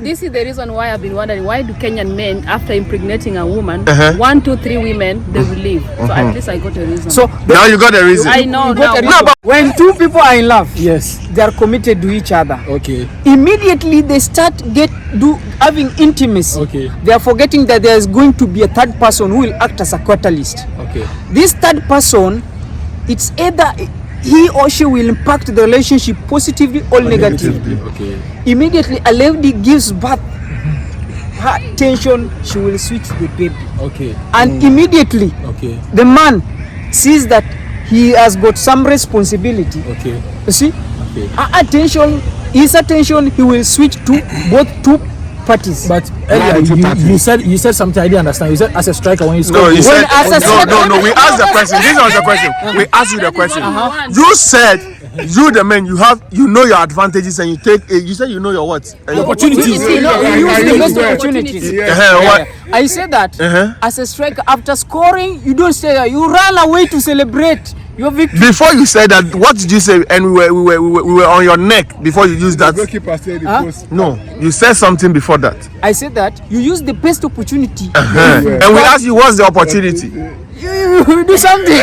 This is the reason why I've been wondering, why do Kenyan men, after impregnating a woman, 1, 2, 3 women, they will leave. So at least I got a reason. So now you got a reason. I know now. No, but when two people are in love, yes, they are committed to each other. Okay. Immediately they start having intimacy. Okay. They are forgetting that there is going to be a third person who will act as a catalyst. Okay. This third person, it's either he or she will impact the relationship positively or negatively. Okay. Immediately a lady gives birth, her attention, she will switch the baby. Okay. And immediately the man sees that he has got some responsibility. Okay. You see? Okay. His attention, he will switch to both two parties. But you said something I didn't understand. You said as a striker when you score. No, you said no. We asked the question. This was the question. We asked you the question. You said you the men, you know your advantages and you take. You said you know your what? Opportunities. You use the best opportunities. I say that as a striker, after scoring, you don't stay there. You run away to celebrate your victory. Before you said that, what did you say? And we were on your neck before you used that. No, you said something before that. I said that you use the best opportunity. And we asked you, what's the opportunity? You do something.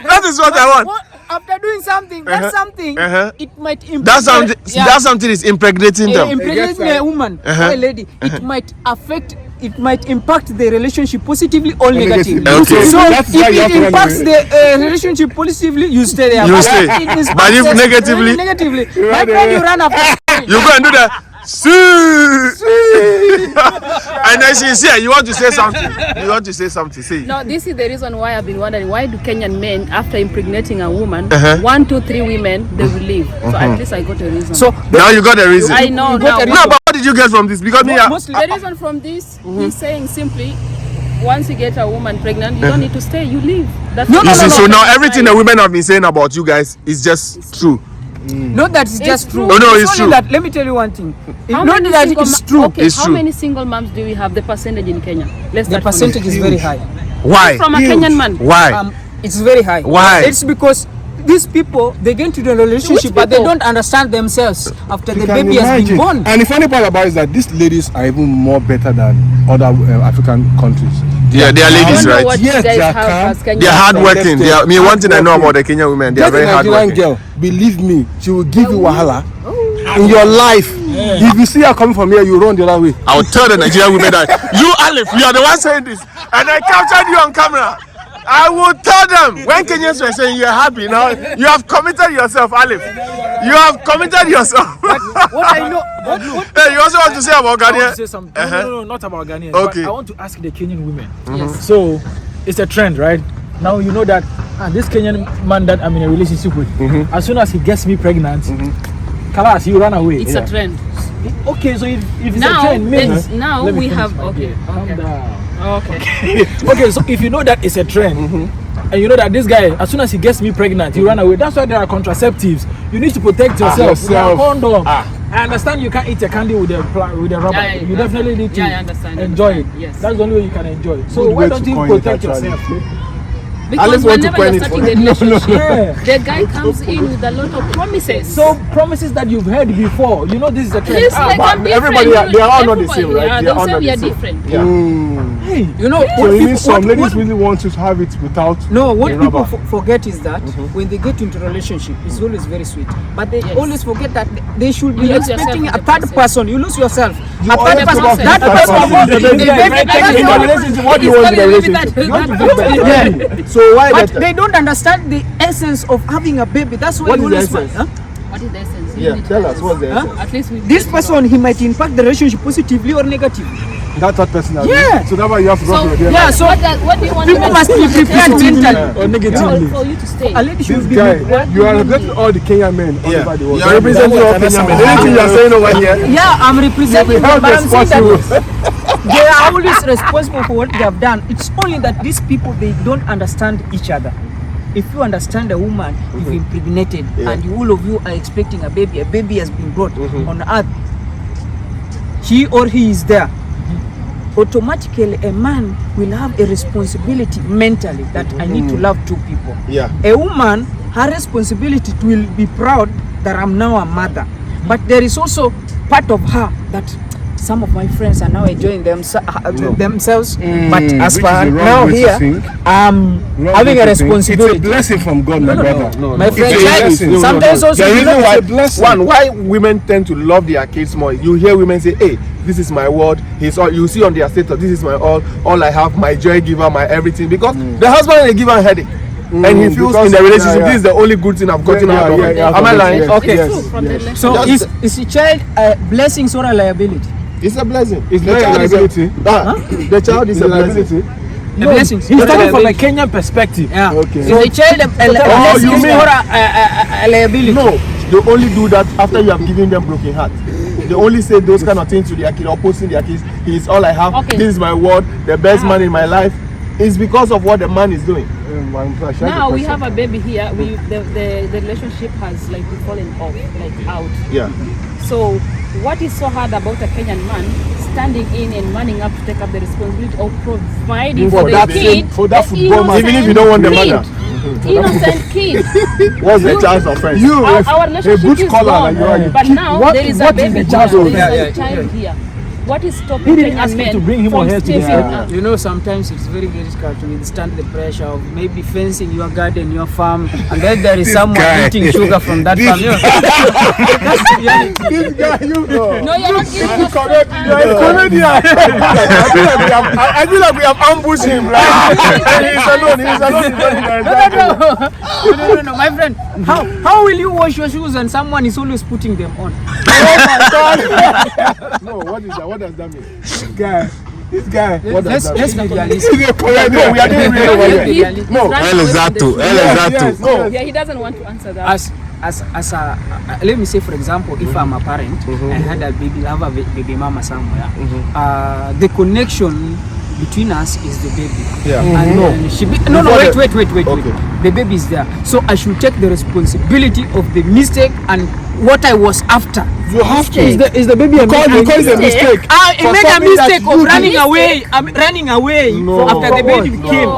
That is what I want. After doing something, that's something. It might impact. That something is impregnating them. Impregnating a woman or a lady. It might affect. It might impact the relationship positively or negatively. Okay. So if it impacts the relationship positively, you stay there. You stay. But if negatively, my friend, you run after. You go and do that. And then she's here. You want to say something? Say. No, this is the reason why I've been wondering, why do Kenyan men, after impregnating a woman, 1, 2, 3 women, they will leave. So at least I got a reason. So now you got a reason. I know now. No, but what did you get from this? Because mostly the reason from this, he's saying simply, once you get a woman pregnant, you don't need to stay. You leave. That's no. So now everything the women have been saying about you guys is just true. Not that it's just true. No, it's true. That, let me tell you one thing. It's true. Okay, it's how true. many single moms do we have? The percentage in Kenya? The percentage is very high. Why? From a Kenyan man. Why? It's very high. Why? It's because these people, they get into the relationship, but they don't understand themselves after the baby has been born. And the funny part about it is that these ladies are even more better than other African countries. Yeah, they are ladies, right? Yes, they are They are hardworking. One thing I know about the Kenyan women, they are very hardworking. Girl, believe me, she will give you wahala in your life. If you see her coming from here, you run the other way. I will tell the Nigerian women that you, Aleph, you are the one saying this, and I captured you on camera. I will tell them when Kenyans were saying you are happy now, you have committed yourself, Aleph. You have committed yourself. What I know. Hey, you also want to say about Ghanaian? I want to say something. No, not about Ghanaians. Okay. But I want to ask the Kenyan women. Yes. So it's a trend, right? Now you know that this Kenyan man that I'm in a relationship with, as soon as he gets me pregnant, Kalas, you run away. It's a trend. Okay, so if it's now, a trend, means now we have Okay, so if you know that it's a trend, and you know that this guy, as soon as he gets me pregnant, you run away. That's why there are contraceptives. You need to protect yourself. With a condom. I understand you can't eat a candy with a rubber. You definitely need to enjoy it. Yes. That's the only way you can enjoy it. So why don't you protect yourself? Because whenever you're starting the relationship, the guy comes in with a lot of promises. So promises that you've heard before. You know this is a trend. But everybody, they are all not the same, right? They are we are different. Hey, you know, so it means some ladies really want to have it without. No, what people forget is that when they get into a relationship, it's always very sweet. But they always forget that they should be expecting a third person. You lose yourself. A third person. That person. What do you want in a relationship? So why? But they don't understand the essence of having a baby. That's why you always want. What is the essence? Yeah, tell us what's the essence. At least this person, he might impact the relationship positively or negatively. That third person. Yeah. So that's why you have to go for yeah. So what do you want? People must be prepared mentally or negatively for you to stay. A lady should be. You are representing all the Kenyan men all over the world. You are representing all Kenyan men. Anything you are saying over here? Yeah, I'm representing them, but I'm saying that they are always responsible for what they have done. It's only that these people, they don't understand each other. If you understand a woman, you've impregnated, and all of you are expecting a baby has been brought on earth, she or he is there, automatically a man will have a responsibility mentally that I need to love two people. Yeah. A woman, her responsibility will be proud that I'm now a mother. But there is also part of her that some of my friends are now enjoying themselves. But as for now here, I'm having a responsibility. It's a blessing from God, my brother. My friend, sometimes also, the reason why, one, why women tend to love their kids more. You hear women say, hey, this is my word, he's all, you see on their status, this is my all I have, my joy giver, my everything, because the husband is given headache. And he feels in the relationship, this is the only good thing I've gotten out of it. Am I lying? Yes, Okay. yes, So is the child a blessing or a liability? It's a blessing. It's not a liability. The child is a blessing. A blessing. He's talking from a Kenyan perspective. Yeah. Okay. Is the child a blessing you mean- or a liability? No, they only do that after you have given them broken heart. They only say those kind of things to their kid or posting their kids. He's all I have. Okay. This is my word. The best man in my life. It's because of what the man is doing. Now we have a baby here. The relationship has like fallen off, like out. Yeah. So what is so hard about a Kenyan man standing in and manning up to take up the responsibility of providing for the that kid, for that the football match. Even if you don't want the kid. mother. Innocent kid. What's the child's offense? You, Our relationship is gone. But now What- there is what a is baby the child's here. offense? There is a child here. What is stopping He didn't Kenyan ask him men to bring him or from her to the stepping house. up? You know, sometimes it's very difficult to withstand the pressure of maybe fencing your garden, your farm, and then there is someone guy. eating sugar from that farm. You know, that's the reality. This guy, you know. No, you're not giving us You're a comedian. I feel like we have ambushed him. Right? He's alone. He's alone. No, my friend. How will you wash your shoes and someone is always putting them on? No, what is that? What does that mean? This guy. What Let's does that be mean? realistic. He's a comedian. No, we are doing real over here. No, No. Yeah, he doesn't want to answer that. As a let me say, for example, if I'm a parent, I had a baby, have a baby mama somewhere. The connection between us is the baby. Yeah. And then wait. Okay. The baby is there, so I should take the responsibility of the mistake and what I was after. you have to. Is the baby a You call it a mistake. I For made a something that mistake you of did. running away. I'm running away after the baby came.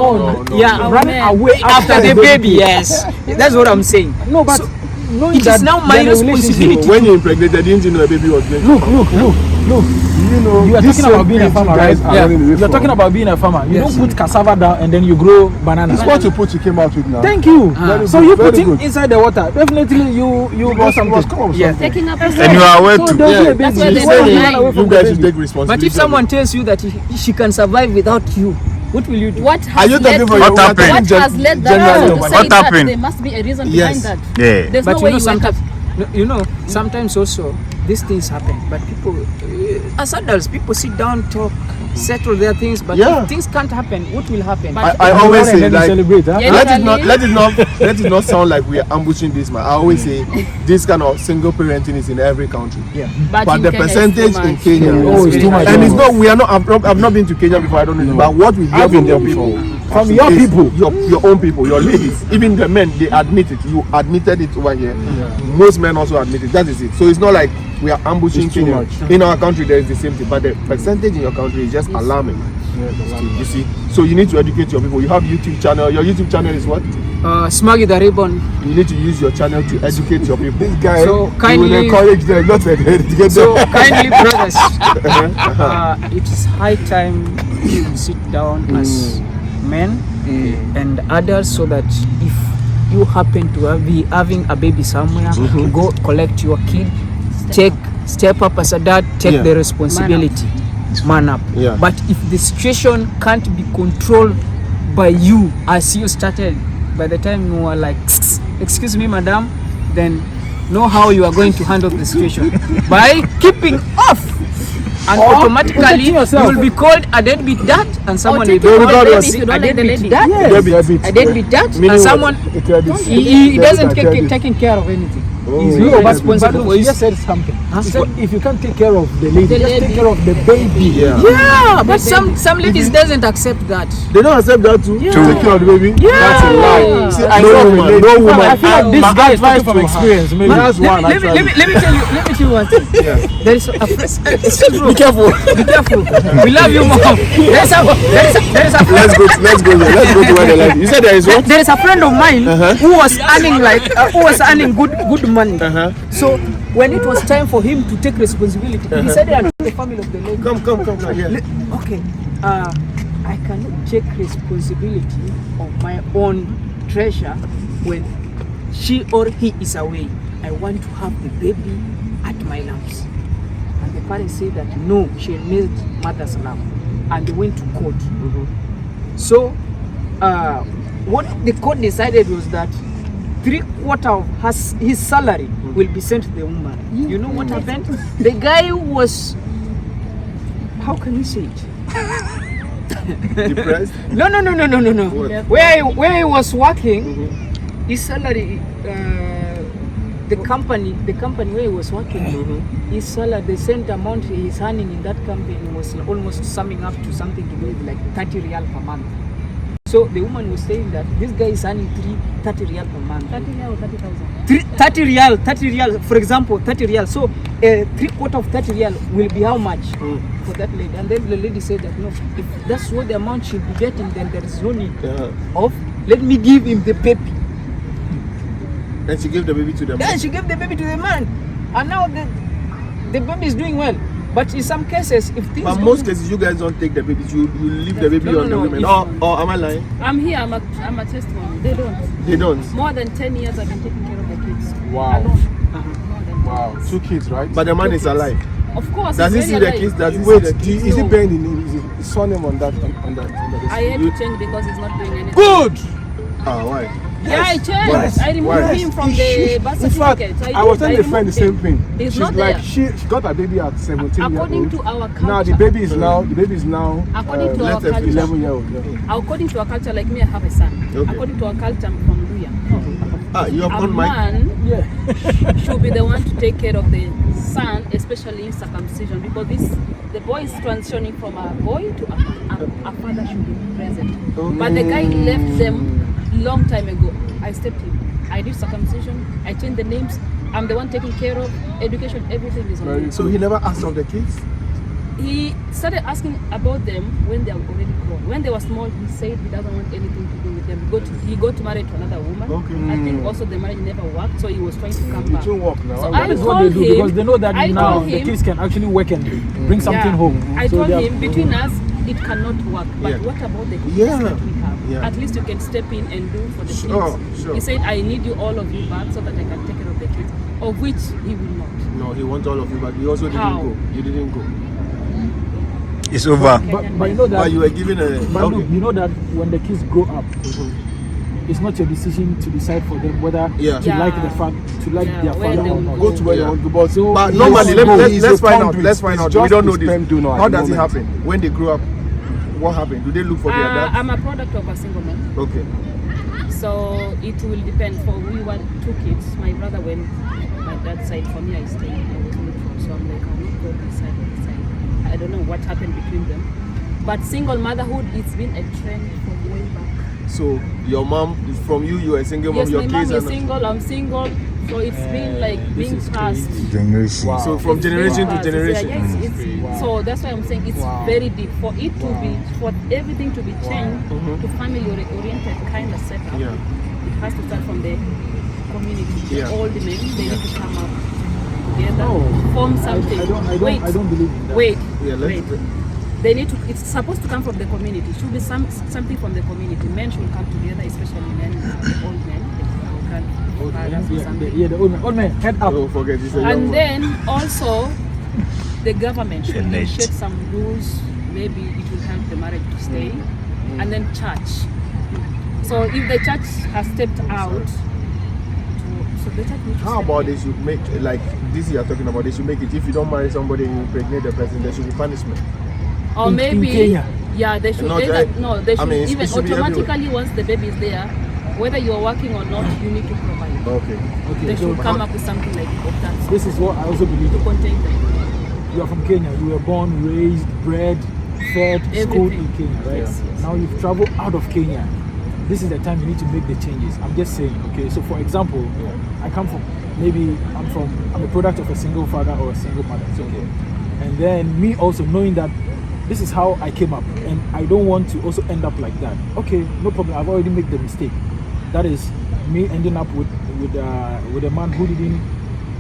Yeah, running away after the baby. Yes, that's what I'm saying. No, but So, knowing it that is now my they're in a relationship- responsibility. When you impregnated, didn't you know a baby was going to come? Look. You know, You are this talking about same being a thing farmer, you right? guys are Yeah. running away You're from. talking about being a farmer. You Yes. don't put cassava down and then you grow bananas. It's what you put, you came out with now. Thank you. Very So good, you very put it good. inside the water. Definitely you do must something. come up with Yeah. something. Taking up And you are aware So to. there'll be a Yeah. baby. That's why You they wanna say run away from You the guys baby. should take responsibility. But if someone tells you that she can survive without you, what will you do? What Are has you led talking for to- your What happened? What has led that generally? person to say What that? happened? There must be a reason Yes. behind that. Yeah. There's But no you way know, you wake up. sometimes also these things happen. But people, as adults, people sit down, talk, settle their things. But Yeah. if things can't happen, what will happen? But- I always say, And then you like, celebrate, huh? Yeah. let it not sound like we are ambushing this man. I always say this kind of single parenting is in every country. But in the Kenya it's percentage too in much. Kenya, Oh, it's too much. and it's not. We are not. I've not been to Kenya before. I don't know. But what we hear I've from been your there people, From your is people. your own people, your ladies, even the men, they admit it. You admitted it over here. Most men also admit it. That is it. So it's not like we are ambushing It's too Kenya. much. In our country, there is the same thing, but the percentage in your country is just alarming. You see, so you need to educate your people. You have YouTube channel. Your YouTube channel is what? Smuggy the ribbon. You need to use your channel to educate your people. This guy, So you will kindly- encourage them, not to get So them. kindly, brothers, it is high time we sit down as men and adults, so that if you happen to be having a baby somewhere, go collect your kid, step up as a dad, take Yeah. the responsibility, man up. Yeah. But if the situation can't be controlled by you, as you started, by the time you were like, excuse me, madam, then know how you are going to handle the situation by keeping off. And automatically protecting you yourself. will be called a deadbeat dad, and someone will take be your called baby if you a don't like the deadbeat lady. dad, Debit. a deadbeat dad, Meaning and what? someone he doesn't taking care of anything. He's No, not but responsible for you his. just said something. You said if you can't take care of the lady, The just lady. take care of the baby. Yeah. Yeah, but some ladies doesn't accept that. They don't accept that too. Yeah. Take care of the baby. Yeah. That's a lie. See, I No know woman, woman. no woman. I feel like this My guy is advice talking from to her. experience. Maybe. That's one. Let me tell you one thing. There is be careful. Be careful. We love you more. Let's go Let's go to where the life. You said there is what? There is a friend of mine who was earning good money. So when it was time for him to take responsibility, he decided to the family of the lady. Come. Yeah. Okay, I cannot take responsibility of my own treasure when she or he is away. I want to have the baby at my house. And the parents said that no, she needs mother's love. And they went to court. So, what the court decided was that 3/4 of his salary will be sent to the woman. You know what happened? The guy was, how can you say it? Depressed? No. Where he was working, his salary, the company where he was working, his salary, the same amount he's earning in that company was almost summing up to something to do with like 30 riyal per month. So the woman was saying that this guy is earning 30 riyal per month. 30 riyal or 30,000? 30 riyal, for example, 30 riyal. So 3/4 of 30 riyal will be how much for that lady? And then the lady said that no, if that's what the amount she'll be getting, then there is no need of, let me give him the baby. And she gave the baby to the man. Then she gave the baby to the man. And now the baby is doing well. But in some cases, if things But most cases, you guys don't take the baby. You leave the baby on the women. Or am I lying? I'm here, I'm a testimony. They don't. They don't. More than 10 years I've been taking care of the kids. Wow. Alone. Wow. 2 kids, right? But the man is alive. Of course. Does he he's see very the alive. kids? Does he see Wait, the kids? is it bearing his surname on that? I had to change because he's not doing anything. Good! Why? Yeah, I changed. Yes. I removed Yes. him from the birth In fact, certificate. I was telling the friend the removed same thing. He's She's not like, there. she got her baby at 17 years According old. to our culture. Now the baby is now According to our let's say culture. 11 years old. According to our culture, like me, I have a son. Okay. According to our culture, I'm from Luya. You have A got my. man Yeah. should be the one to take care of the son, especially in circumcision, because the boy is transitioning from a boy to a man. A father should be present. But the guy left them long time ago. I stepped in. I did circumcision. I changed the names. I'm the one taking care of education. Everything is on me. So he never asked of the kids? He started asking about them when they are already grown. When they were small, he said he doesn't want anything to do with them. He got married to another woman. Okay. I think also the marriage never worked, so he was trying to come back. It won't work now. So That I is what they told do him, because they know that I now told the him- kids can actually work and bring something home. I So told they are- him between us it cannot work. But Yeah. what about the kids Yeah. that we have? Yeah. At least you can step in and do for the Sure, kids. sure. He said, I need you all of you back so that I can take care of the kids, of which he will not. No, he wants all of you, but you also didn't How? go. You didn't go. It's over. But you know that. But you were given a. But look, Okay. you know that when the kids grow up, it's not your decision to decide for them whether Yeah. to like their where father they or will not. Go to where you Yeah. want to, but So- But Yes. normally, Yes. let's It's find a out. Let's find it's out. just We don't know the this. sperm donor at How the does it moment. happen? When they grow up, what happened? Do they look for their dads? I'm a product of a single man. Okay. So it will depend. For we were 2 kids. My brother went my dad's side. For me, I stayed. I was neutral. So I'm like, I will go this side or this side. I don't know what happened between them. But single motherhood, it's been a trend from way back. So your mom, from you were a single mom. Yes, Your my kids mom is are not. single. I'm single. So it's been like being passed. Generation. Wow. So from It's generation being to passed. generation. Yeah, it's, So that's why I'm saying it's very deep. For it to be, for everything to be changed to family-oriented kind of setup, Yeah. it has to start from the community. Yeah. All the men, they need to come up together, No. form something. I don't believe in that. Wait, Yeah, let's. wait. They need to. It's supposed to come from the community. It should be something from the community. Men should come together, especially men, old men. Grandfathers or something. The old man, head up. Don't forget this. And then also the government should Elect. initiate some rules. Maybe it will help the marriage to stay. And then church. So if the church has stepped out, so the church needs to How step about in. they should make like this? You are talking about. They should make it. If you don't marry somebody and you impregnate the person, there should be punishment. Or in maybe Kenya? yeah, they should Not either, right. no, they I should mean, it even should be automatically once the baby is there, whether you are working or not, you need to provide. Okay. Okay, They so should come up with something like that this is what I also believe to in. contain them. You are from Kenya. You were born, raised, bred, fed, schooled in Everything. Kenya, right? Yes, yes. Now you've traveled out of Kenya. This is the time you need to make the changes. I'm just saying, okay? So for example, I come from, I'm a product of a single father or a single mother. It's okay. And then me also knowing that this is how I came up and I don't want to also end up like that. Okay, no problem. I've already made the mistake. That is me ending up with a man who didn't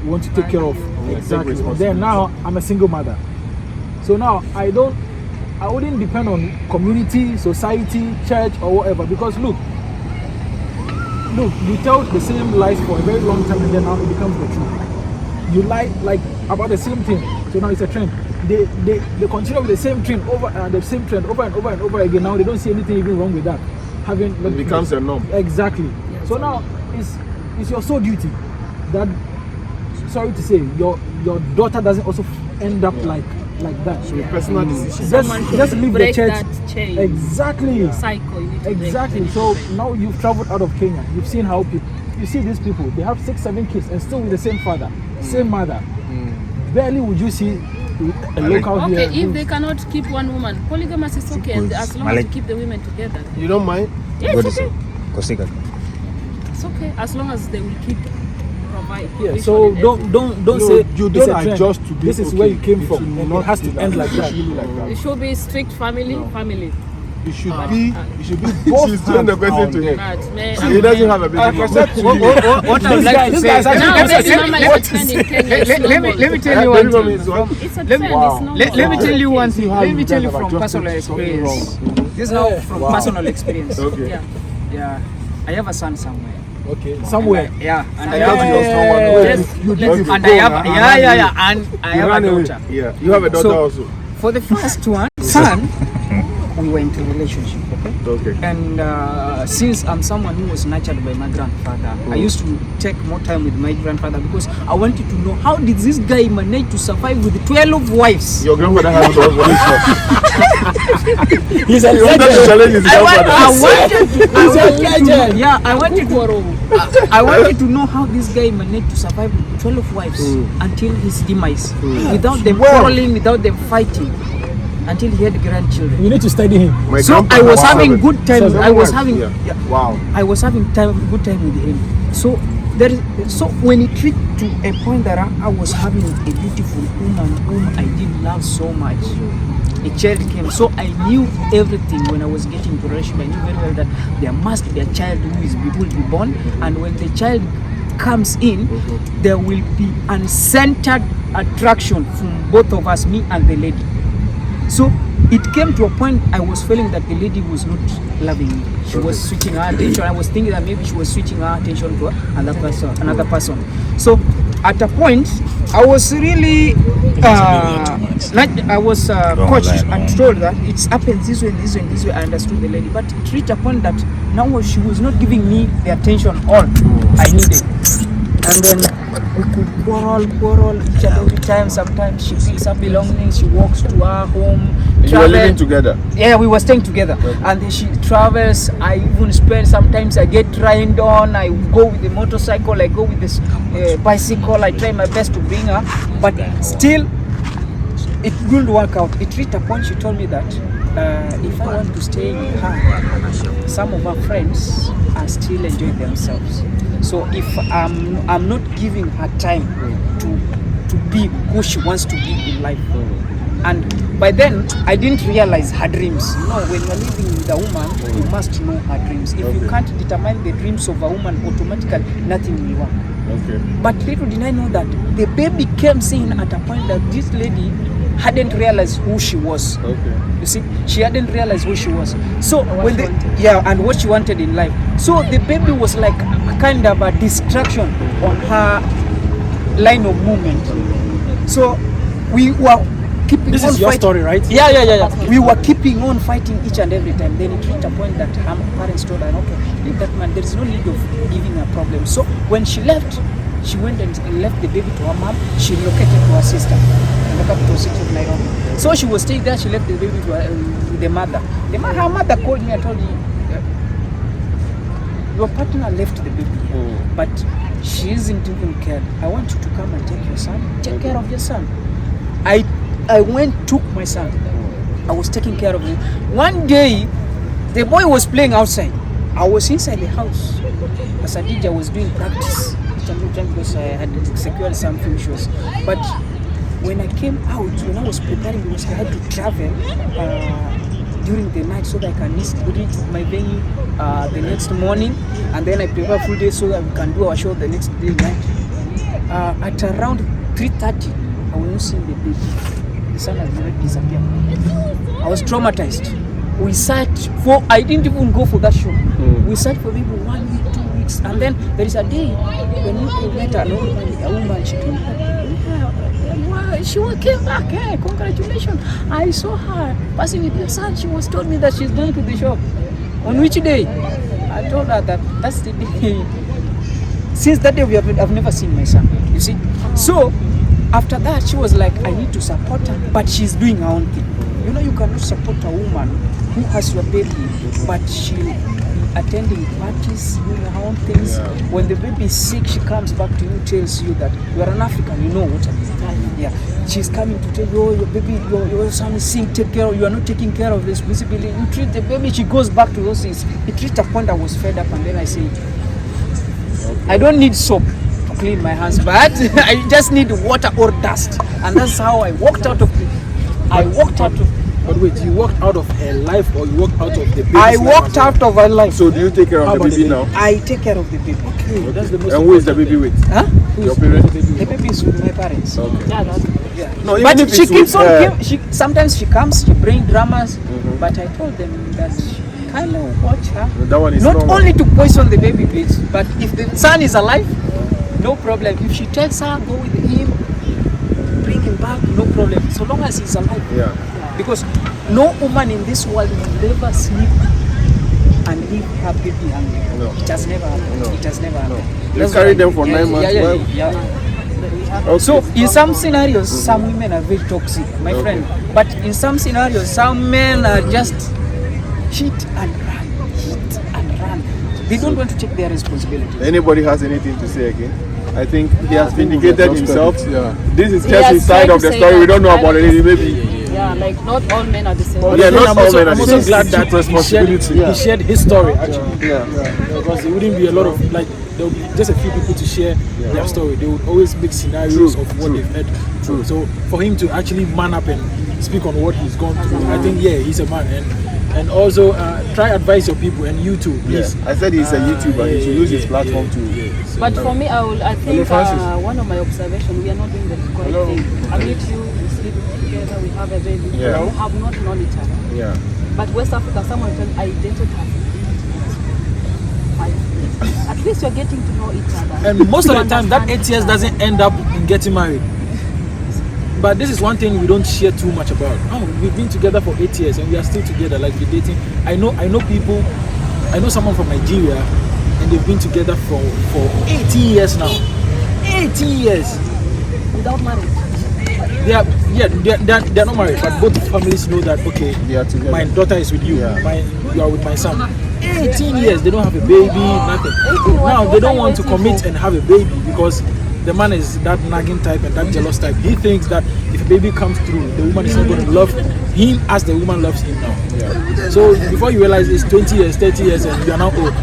you want to take care of. Exactly. Then now I'm a single mother. So now I wouldn't depend on community, society, church, or whatever. Because look, you tell the same lies for a very long time, and then now it becomes the truth. You lie like about the same thing, so now it's a trend. They continue with the same trend over and over and over again. Now they don't see anything even wrong with that. It becomes a norm. Exactly. So now it's your sole duty that, sorry to say, your daughter doesn't also end up like that. So personal decision. Just leave the church. That chain. Exactly. Cycle. You need to Exactly. break. So now you've traveled out of Kenya. You've seen how people. You see these people. They have 6-7 kids and still with the same father, same mother. Barely would you see a local here. Okay, if they cannot keep one woman, polygamous is okay, and as long as you keep the women together. You don't mind? Yeah, it's okay. It's okay as long as they will keep provide. Yeah. So don't say you it's don't a trend. adjust to This is where you came from, and it has to end like that. It should be strict family. It should be both. She's doing the question to him. He doesn't have a baby. What I would like to say is Now baby mama is a trend in Kenya. It's normal. let me tell you one thing. It's a trend. It's normal. Let me tell you one thing. Let me tell you from personal experience. This is now from personal experience. Okay. Yeah. I have a son somewhere. Okay. Somewhere. Yeah. And I Yes. have a daughter. Yeah. You have a daughter So- also. For the first one, son, we were into a relationship, Okay. and since I'm someone who was nurtured by my grandfather, I used to take more time with my grandfather because I wanted to know how did this guy manage to survive with 12 wives. Your grandfather has 12 wives. He's a He wanted to legend. challenge his grandfather. I wanted to know how this guy managed to survive with 12 wives until his demise, without them quarreling, without them fighting, until he had grandchildren. You need to study him. My So grandpa I was has having 7. good time. So I was 7 having wives. yeah, Wow. I was having good time with him. So so when it reached to a point that I was having a beautiful woman whom I did love so much, a child came. So I knew everything when I was getting into a relationship. I knew very well that there must be a child who will be born, and when the child comes in, there will be uncentered attraction from both of us, me and the lady. So it came to a point I was feeling that the lady was not loving me. She was switching her attention. I was thinking that maybe she was switching her attention to another person. So at a point, I was really coached and told that it's happened this way, this way, this way. I understood the lady, but it reached a point that now she was not giving me the attention all I needed. And then we could quarrel each and every time. Sometimes she picks up belongings, she walks to her home. You were living together? Yeah, we were staying together. Okay. And then she travels. I even spend, sometimes I get trained on. I go with the motorcycle, I go with this bicycle. I try my best to bring her. But still, it wouldn't work out. It reached a point she told me that if I want to stay with her, some of her friends are still enjoying themselves. So if I'm not giving her time to be who she wants to be in life. And by then, I didn't realize her dreams. You know, when you're living with a woman, you must know her dreams. If you can't determine the dreams of a woman, automatically nothing will work. Okay. But little did I know that the baby came saying at a point that this lady hadn't realized who she was. Okay. You see, she hadn't realized who she was. So and what she wanted in life. So the baby was like a kind of a distraction on her line of movement. So we were keeping This on is your fighting. story, right? Yeah. We were keeping on fighting each and every time. Then it reached a point that her parents told her, okay, leave that man. There is no need of giving her problem. So when she left, she went and left the baby to her mom. She relocated to her sister in the capital city of Nairobi. So she was staying there. She left the baby to the mother. Her mother called me and told me, your partner left the baby here, but she isn't even care. I want you to come and take your son. Take care of your son. I went, took my son. I was taking care of him. One day, the boy was playing outside. I was inside the house. As I did, I was doing practice. Because I had secured some few shows. But when I came out, when I was preparing, because I had to travel during the night so that I can reach my venue the next morning, and then I prepare full day so that we can do our show the next day night. At around 3:30, I was not seeing the baby. The son has already disappeared. I was traumatized. We sat for, I didn't even go for that show. We sat for maybe 1 week, 2 weeks, and then there is a day when we met a woman, she told me, she came back, hey, congratulations. I saw her passing with your son. She was told me that she's going to the shop. On which day? I told her that that's the day. Since that day, I've never seen my son, you see. So, after that, she was like, I need to support her, but she's doing her own thing. You know, you cannot support a woman who has your baby, but she'll be attending parties, doing her own things. Yeah. When the baby is sick, she comes back to you, tells you that you are an African, you know what I mean. Yeah. She's coming to tell you, oh, your baby, your son is sick, take care of, you are not taking care of this visibility. You treat the baby, she goes back to those things. It reached a point I was fed up, and then I say, I don't need soap to clean my hands, but I just need water or dust. And that's how I walked out of it. But wait, you walked out of her life or you walked out of the baby? I walked out of her life. So do you take care of the baby now? I take care of the baby. Okay. That's the most and who is the baby with? Huh? Your parents? The baby is with my parents. Okay. Yeah, that's Yeah. No, But even if she it's keeps with, on. Sometimes she comes, she brings dramas. But I told them that kind of watch her. That one is Not normal. only to poison the baby, please, but if the son is alive, no problem. If she takes her, go with him, bring him back, no problem. So long as he's alive. Yeah. Because no woman in this world will ever sleep and leave her baby hungry. No. It has never happened. No. It has never happened. You That's carry why- them for 9 months. Well, Yeah. So in some scenarios, some women are very toxic, my friend. But in some scenarios, some men are just hit and run. They don't want to take their responsibility. Anybody has anything to say again? I think he has vindicated himself. Yeah. This is He just has his side tried of to the say story. We that don't know I about don't it. Maybe. Yeah, like not all men are the same. Yeah, not all men are I'm the also same. glad that Responsibility. he shared his story actually. Yeah. Because there wouldn't be a lot of, like, there would be just a few people to share their story. They would always make scenarios of what they've heard. So for him to actually man up and speak on what he's gone through, I think, yeah, he's a man. And also try advise your people, and you too, please. Yeah. I said he's a YouTuber. He should use his platform to. So, But for me, I think one of my observations, we are not doing the correct thing. I meet you, we sleep together, we have a baby. Yeah. We have not known each other. Yeah. But West Africa, someone told me, I dated her for 5 years. At least you're getting to know each other. and most of You the time, that 8 years understand each other. doesn't end up in getting married. But this is one thing we don't share too much about. Oh, we've been together for 8 years and we are still together, like we're dating. I know people. I know someone from Nigeria, and they've been together for 18 years now. 18 years. Without marriage. They're not married, but both families know that, okay, They are together. my daughter is with you, Yeah. you are with my son. 18 years, they don't have a baby, nothing. 18, Now what they are don't you want to waiting commit for? and have a baby because the man is that nagging type and that jealous type. He thinks that if a baby comes through, the woman is not going to love him as the woman loves him now. Yeah. So before you realize it's 20 years, 30 years, and you are now old.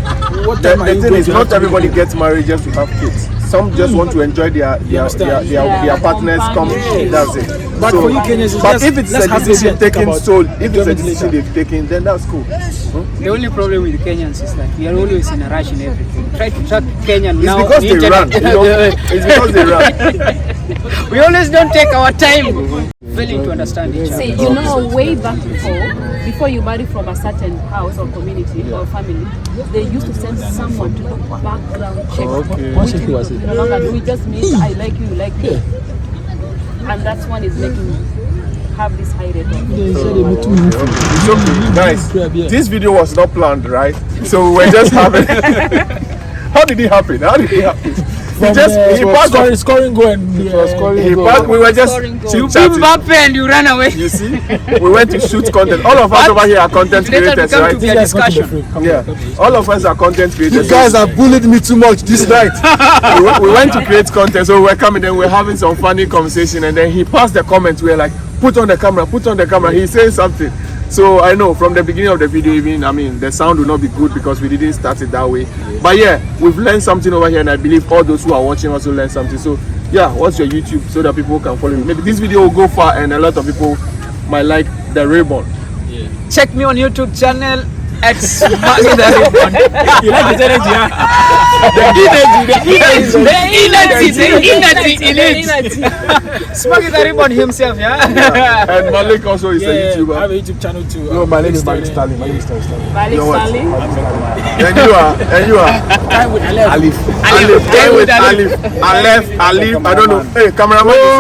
What The time are you thing going is, to not have to everybody be- gets married just to have kids. Some just want to enjoy their understand? partners come. Companions. That's it. But for you Kenyans, it's but just, if it's let's a have baby decision and think taken about soul, if it's a enjoyment decision later. they've taken, then that's cool. The only problem with Kenyans is that we are always in a rush in everything. Try to track Kenyan It's now. because the they run. internet- You know? It's because they run. We always don't take our time failing to understand each See, other. you know, way back before you marry from a certain house or community or family, they used to send someone to do background check. Okay. No longer do we just meet, I like you, you like me. And that's one is making you have this high rate of It's okay, guys. This video was not planned, right? So we were just having. How did it happen? He passed scoring goal and we were just Scoring goal. You chit-chatting. Mbappe and you run away. You see, we went to shoot content. All of us over here are content Later creators, become to be right? a discussion. Yeah, all of us are content You creators. guys have bullied me too much this night. we went to create content, so we were coming and we were having some funny conversation, and then he passed the comments. We were like, put on the camera. He said something. So I know from the beginning of the video, even, I mean, the sound will not be good because we didn't start it that way. But yeah, we've learned something over here, and I believe all those who are watching also learned something. So yeah, what's your YouTube so that people can follow you? Maybe this video will go far, and a lot of people might like the ribbon. Check me on YouTube channel, at Smuggy the Ribbon. You like his energy, huh? The energy. Smuggy the Ribbon himself, yeah? And Malik also is a I have YouTuber. a YouTube channel too. No, my name is Malik Stanley. My name is Stanley. Malik You're what? Stanley. And you are. Time with Alef. Alif. Alif. Time with Alif. Alif. I don't know. Hey, cameraman is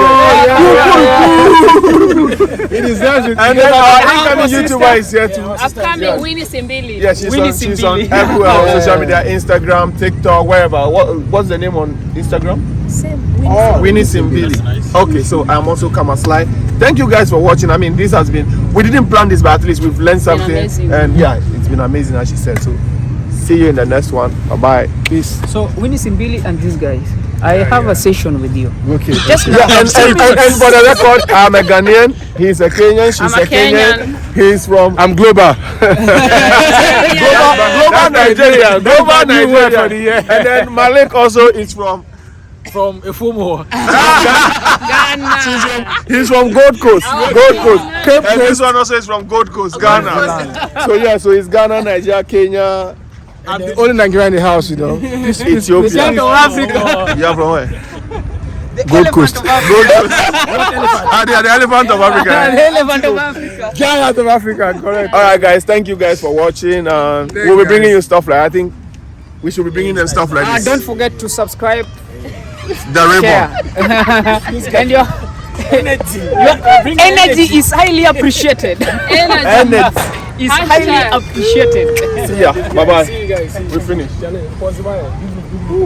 here. He deserves it. And then our incoming YouTuber is here too. Upcoming Winnie Simbili. Yeah, she's on everywhere on social media, Instagram, TikTok, wherever. What's the name on Instagram? Same. Winnie Simbili. nice. Okay, so I'm also Kamasly. Thank you guys for watching. I mean, this has been, we didn't plan this, but at least we've learned something. amazing. And yeah, it's been amazing, as she said. So see you in the next one. Bye-bye. Peace. So, Winnie Simbili and these guys, I have a session with you. Okay. Just Yeah, and for the record, I'm a Ghanaian. He's a Kenyan. She's I'm a a Kenyan. He's from I'm global. global Nigeria. Global Nigeria. For the year. And then Malik also is from Efumo. he's from Gold Coast. Gold Coast. And this one also is from Gold Coast, Ghana. So yeah, so it's Ghana, Nigeria, Kenya, I'm the only Nigerian in the house, you know. Ethiopia. You're from where? Gold Coast. Gold Coast. The elephant of Africa. Elephant of Africa. Giant of Africa, correct. Alright guys, thank you guys for watching. We'll be bringing you stuff like, I think we should be bringing them stuff like this. Don't forget to subscribe, The share. ribbon. And your energy is highly appreciated. And it's Is highly appreciated. see ya. Bye bye. See you guys. We finished. Possible.